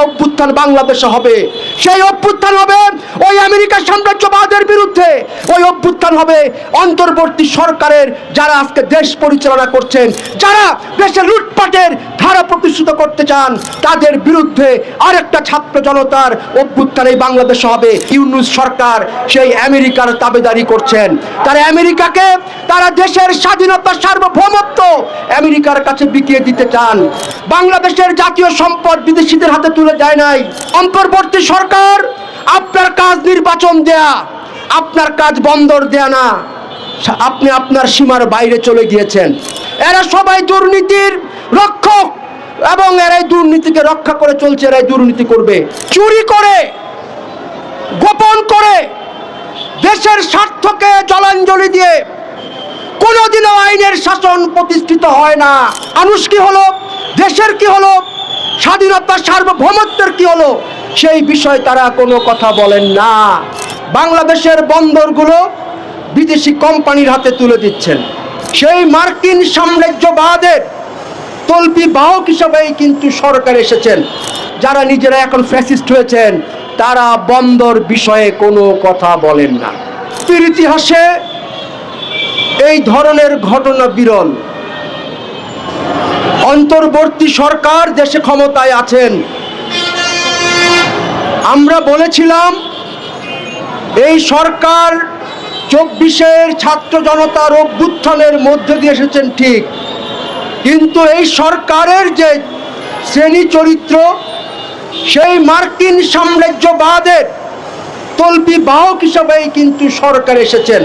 একটা অভ্যুত্থান বাংলাদেশে হবে। সেই অভ্যুত্থান হবে ওই আমেরিকা সাম্রাজ্যবাদের বিরুদ্ধে, ওই অভ্যুত্থান হবে অন্তর্বর্তী সরকারের যারা আজকে দেশ পরিচালনা করছেন, যারা দেশের লুটপাটের ধারা প্রতিষ্ঠিত করতে চান, তাদের বিরুদ্ধে আরেকটা ছাত্র জনতার অভ্যুত্থান এই বাংলাদেশে হবে। ইউনূস সরকার সেই আমেরিকার তাবেদারি করছেন। তারা আমেরিকাকে, তারা দেশের স্বাধীনতা সার্বভৌমত্ব আমেরিকার কাছে বিকিয়ে দিতে চান। বাংলাদেশের জাতীয় সম্পদ বিদেশিদের হাতে তুলে দেয় নাই। অন্তর্বর্তী সরকার, আপনার কাজ নির্বাচন দেয়া, আপনার কাজ বন্দর দেয়া না। আপনি আপনার সীমার বাইরে চলে গিয়েছেন। এরা সবাই দুর্নীতির রক্ষক এবং এরাই দুর্নীতিকে রক্ষা করে চলছে। এরাই দুর্নীতি করবে, চুরি করে, গোপন করে, দেশের স্বার্থকে জলাঞ্জলি দিয়ে কোনোদিনও আইনের শাসন প্রতিষ্ঠিত হয় না। মানুষ কি হলো, দেশের কি হলো, স্বাধীনতার সার্বভৌমত্বের কি হলো, সেই বিষয়ে তারা কোনো কথা বলেন না। বাংলাদেশের বন্দরগুলো বিদেশি কোম্পানির হাতে তুলে দিচ্ছেন। সেই মার্কিন সাম্রাজ্যবাদের তল্পি বাহক হিসেবেই কিন্তু সরকার এসেছেন। যারা নিজেরা এখন ফ্যাসিস্ট হয়েছেন, তারা বন্দর বিষয়ে কোনো কথা বলেন না। ইতিহাসে এই ধরনের ঘটনা বিরল। অন্তর্বর্তী সরকার দেশে ক্ষমতায় আছেন। আমরা বলেছিলাম এই সরকার 24-এর ছাত্র জনতার অভ্যুত্থানের মধ্যে দিয়ে এসেছেন ঠিক, কিন্তু এই সরকারের যে শ্রেণী চরিত্র, সেই মার্কিন সাম্রাজ্যবাদের তল্পি বাহক হিসেবেই কিন্তু সরকার এসেছেন।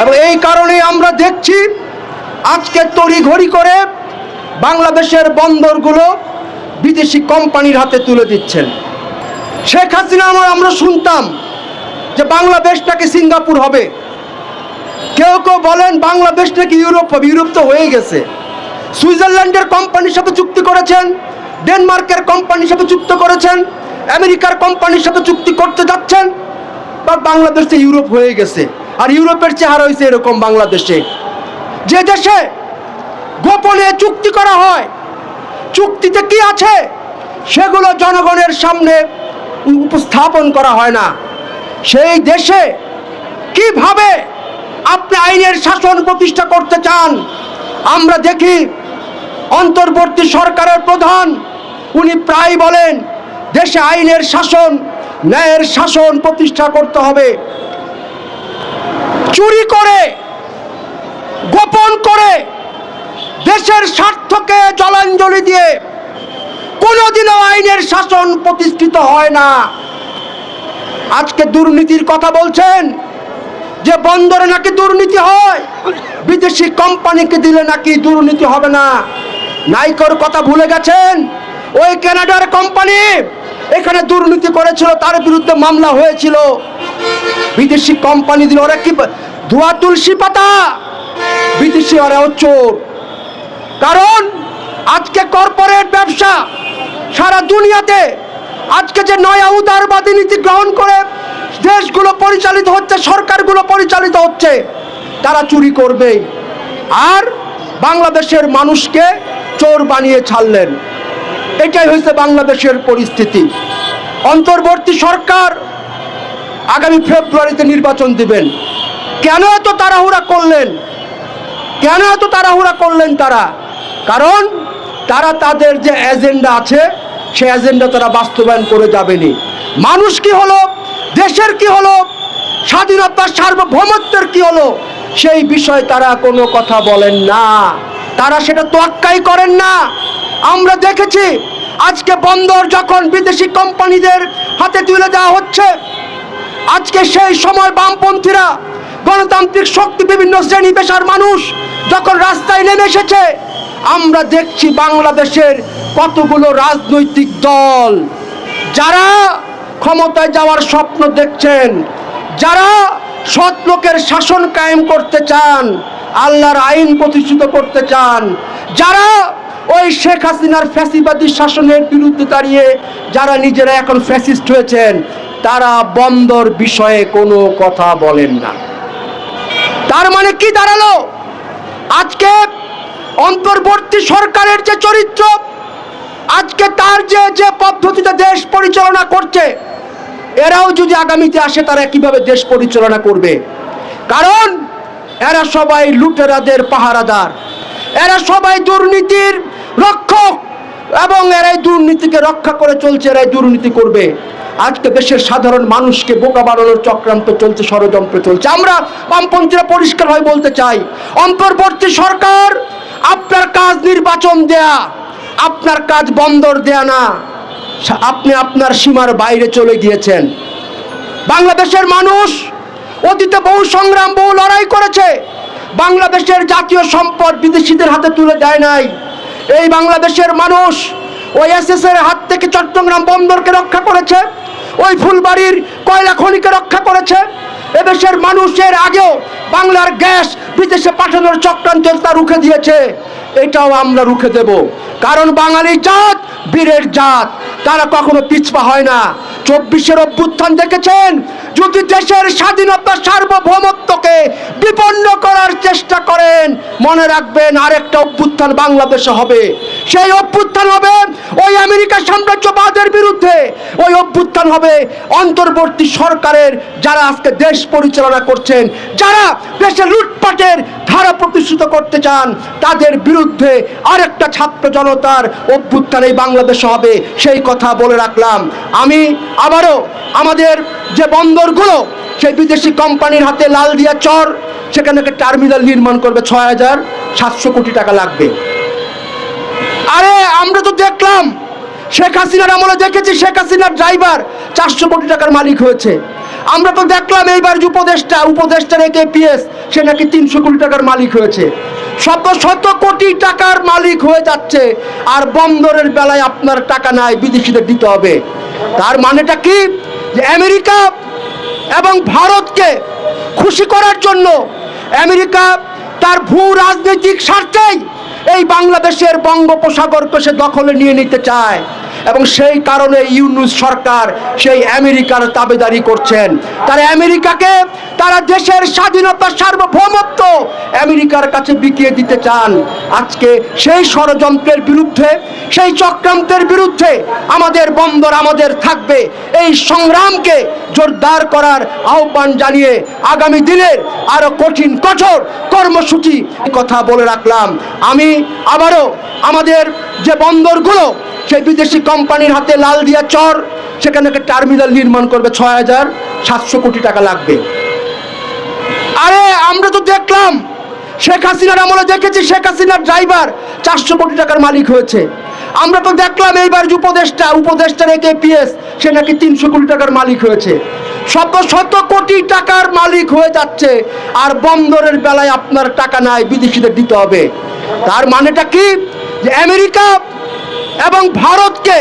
এবং এই কারণে আমরা দেখছি আজকে তড়িঘড়ি করে বাংলাদেশের বন্দরগুলো বিদেশি কোম্পানির হাতে তুলে দিচ্ছেন। শেখ হাসিনা আমরা শুনতাম যে বাংলাদেশ নাকি সিঙ্গাপুর হবে, কেউ কেউ বলেন বাংলাদেশ নাকি ইউরোপ হবে। ইউরোপ তো হয়ে গেছে। সুইজারল্যান্ডের কোম্পানির সাথে চুক্তি করেছেন, ডেনমার্কের কোম্পানির সাথে চুক্তি করেছেন, আমেরিকার কোম্পানির সাথে চুক্তি করতে যাচ্ছেন। বা বাংলাদেশ তো ইউরোপ হয়ে গেছে। আর ইউরোপের চেহারা হয়েছে এরকম। বাংলাদেশে যে দেশে গোপনে চুক্তি করা হয়, চুক্তিতে কি আছে সেগুলো জনগণের সামনে উপস্থাপন করা হয় না। সেই দেশে কিভাবে আপনি আইনের শাসন প্রতিষ্ঠা করতে চান? আমরা দেখি অন্তর্বর্তী সরকারের প্রধান উনি প্রায় বলেন দেশে আইনের শাসন, ন্যায়ের শাসন প্রতিষ্ঠা করতে হবে। চুরি করে, গোপন করে, দেশের স্বার্থকে জলাঞ্জলি দিয়ে কোনোদিনও আইনের শাসন প্রতিষ্ঠিত হয় না। আজকে দুর্নীতির কথা বলছেন যে বন্দরে নাকি দুর্নীতি হয়, বিদেশি কোম্পানিকে দিলে নাকি দুর্নীতি হবে না। নাইকোর কথা ভুলে গেছেন? ওই কানাডার কোম্পানি এখানে দুর্নীতি করেছিল, তার বিরুদ্ধে মামলা হয়েছিল। বিদেশি কোম্পানি দিল, ওরা কি ধোয়া তুলসী পাতা? বিদেশি ওরা চোর। কারণ আজকে কর্পোরেট ব্যবসা সারা দুনিয়াতে আজকে যে নয়া উদারবাদী নীতি গ্রহণ করে দেশগুলো পরিচালিত হচ্ছে, সরকারগুলো পরিচালিত হচ্ছে, তারা চুরি করবে। আর বাংলাদেশের মানুষকে চোর বানিয়ে ছাড়লেন। এটাই হয়েছে বাংলাদেশের পরিস্থিতি। অন্তর্বর্তী সরকার আগামী ফেব্রুয়ারিতে নির্বাচন দিবেন। কেন এত তাড়াহুড়া করলেন? কেন এত তাড়াহুড়া করলেন তারা? কারণ তারা তাদের যে এজেন্ডা আছে সেই এজেন্ডা তারা বাস্তবায়ন করে যাবেনি। মানুষ কি হলো, দেশের কি হলো, স্বাধীনতার সার্বভৌমত্বের কি হলো, সেই বিষয়ে তারা কোনো কথা বলেন না। তারা সেটা তোয়াক্কাই করেন না। আমরা দেখেছি আজকে বন্দর যখন বিদেশি কোম্পানিদের হাতে তুলে দেওয়া হচ্ছে, আজকে সেই সময় বামপন্থীরা, গণতান্ত্রিক শক্তি, বিভিন্ন শ্রেণী পেশার মানুষ যখন রাস্তায় নেমে এসেছে, আমরা দেখছি বাংলাদেশের কতগুলো রাজনৈতিক দল যারা ক্ষমতায় যাওয়ার স্বপ্ন দেখছেন, যারা সৎ লোকের শাসন কায়েম করতে চান, আল্লাহর আইন প্রতিষ্ঠিত করতে চান, যারা ওই শেখ হাসিনার ফ্যাসিবাদী শাসনের বিরুদ্ধে দাঁড়িয়ে যারা নিজেরা এখন ফ্যাসিস্ট হয়েছেন, তারা বন্দর বিষয়ে কোনো কথা বলেন না। তার মানে কি দাঁড়ালো? আজকে অন্তর্বর্তী সরকারের যে চরিত্র, আজকে তার যে পদ্ধতিতে পরিচালনা করছে, এরাও যদি আগামীতে আসে তারা কিভাবে দেশ পরিচালনা করবে? কারণ এরা সবাই লুটেরাদের পাহারাদার, এরা সবাই দুর্নীতির রক্ষক, এবং এরাই দুর্নীতিকে রক্ষা করে চলছে, এরাই দুর্নীতি করবে। আজকে দেশের সাধারণ মানুষকে বোকা বানানোর চক্রান্ত চলছে, ষড়যন্ত্র চলছে। আমরা বামপন্থীরা পরিষ্কারভাবে বলতে চাই, অন্তর্বর্তী সরকার, আপনার কাজ নির্বাচন দেয়া, আপনার কাজ বন্দর দেয়া না। আপনি আপনার সীমার বাইরে চলে গিয়েছেন। বাংলাদেশের মানুষ অতীতে বহু সংগ্রাম, বহু লড়াই করেছে। বাংলাদেশের জাতীয় সম্পদ বিদেশিদের হাতে তুলে দেয় নাই। এই বাংলাদেশের মানুষ ওই এসএস এর হাত থেকে চট্টগ্রাম বন্দরকে রক্ষা করেছে, ওই ফুলবাড়ির কয়লা খনিকে রক্ষা করেছে। এদেশের মানুষের আগেও বাংলার গ্যাস বিদেশে পাঠানোর চক্রান্ত তা রুখে দিয়েছে, এটাও আমরা রুখে দেব। কারণ বাঙালি জাত বীরের জাত, তারা কখনো পিছপা হয় না। 24-এর অভ্যুত্থান দেখেছেন, যদি দেশের স্বাধীনতা সার্বভৌমত্বকে বিপন্ন করার চেষ্টা করেন, মনে রাখবেন আরেকটা অভ্যুত্থান বাংলাদেশে হবে। সেই অভ্যুত্থান হবে ওই আমেরিকা সাম্রাজ্যবাদের বিরুদ্ধে, ওই অভ্যুত্থান হবে অন্তর্বর্তী সরকারের যারা আজকে দেশ পরিচালনা করছেন, যারা দেশে লুটপাটের ধারা প্রতিষ্ঠিত করতে চান, তাদের বিরুদ্ধে আরেকটা ছাত্র জনতার অভ্যুত্থান এই বাংলাদেশে হবে। সেই কথা বলে রাখলাম। আমি আবারও আমাদের যে বন্দরগুলো সেই বিদেশি কোম্পানির হাতে লাল দিয়া চর, সেখানে একটা টার্মিনাল নির্মাণ করবে, 6,700 কোটি টাকা লাগবে। আরে আমরা তো দেখলাম শেখ হাসিনার আমলে দেখেছি, শেখ হাসিনার ড্রাইভার 400 কোটি টাকার মালিক হয়েছে। আমরা তো দেখলাম এইবার উপদেষ্টার AKPS, সে নাকি 300 কোটি টাকার মালিক হয়েছে। শত শত কোটি টাকার মালিক হয়ে যাচ্ছে, আর বন্দরের বেলায় আপনার টাকা নাই, বিদেশিদের দিতে হবে। তার মানেটা কি? যে আমেরিকা এবং ভারতকে খুশি করার জন্য আমেরিকা তার ভূ রাজনৈতিক স্বার্থেই এই বাংলাদেশের বঙ্গোপসাগরকে সে দখলে নিয়ে নিতে চায়, এবং সেই কারণে ইউনূস সরকার সেই আমেরিকার তাবেদারি করছেন। তারা আমেরিকাকে, তারা দেশের স্বাধীনতা সার্বভৌমত্ব আমেরিকার কাছে বিকিয়ে দিতে চান। আজকে সেই ষড়যন্ত্রের বিরুদ্ধে, সেই চক্রান্তের বিরুদ্ধে আমাদের বন্দর আমাদের থাকবে। এই সংগ্রামকে জোরদার করার আহ্বান জানিয়ে আগামী দিনের আরো কঠিন কঠোর কর্মসূচি কথা বলে রাখলাম। আমি আবারও আমাদের যে বন্দরগুলো সেই বিদেশি কোম্পানির হাতে লাল দিয়া চর, সেখানে একটা টার্মিনাল নির্মাণ করবে, 6,700 কোটি টাকা লাগবে। আরে আমরা তো দেখলাম শেখ হাসিনার আমলে দেখেছি, শেখ হাসিনার ড্রাইভার 400 কোটি টাকার মালিক হয়েছে। আমরা তো দেখলাম এইবার উপদেষ্টার AKPS, সে নাকি 300 কোটি টাকার মালিক হয়েছে। শত শত কোটি টাকার মালিক হয়ে যাচ্ছে, আর বন্দরের বেলায় আপনার টাকা নাই, বিদেশিদের দিতে হবে। তার মানেটা কি? যে আমেরিকা এবং ভারতকে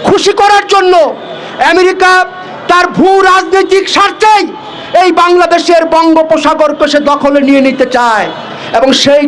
খুশি করার জন্য আমেরিকা তার ভূ রাজনৈতিক স্বার্থেই এই বাংলাদেশের বঙ্গোপসাগরকে সে দখলে নিয়ে নিতে চায়, এবং সেই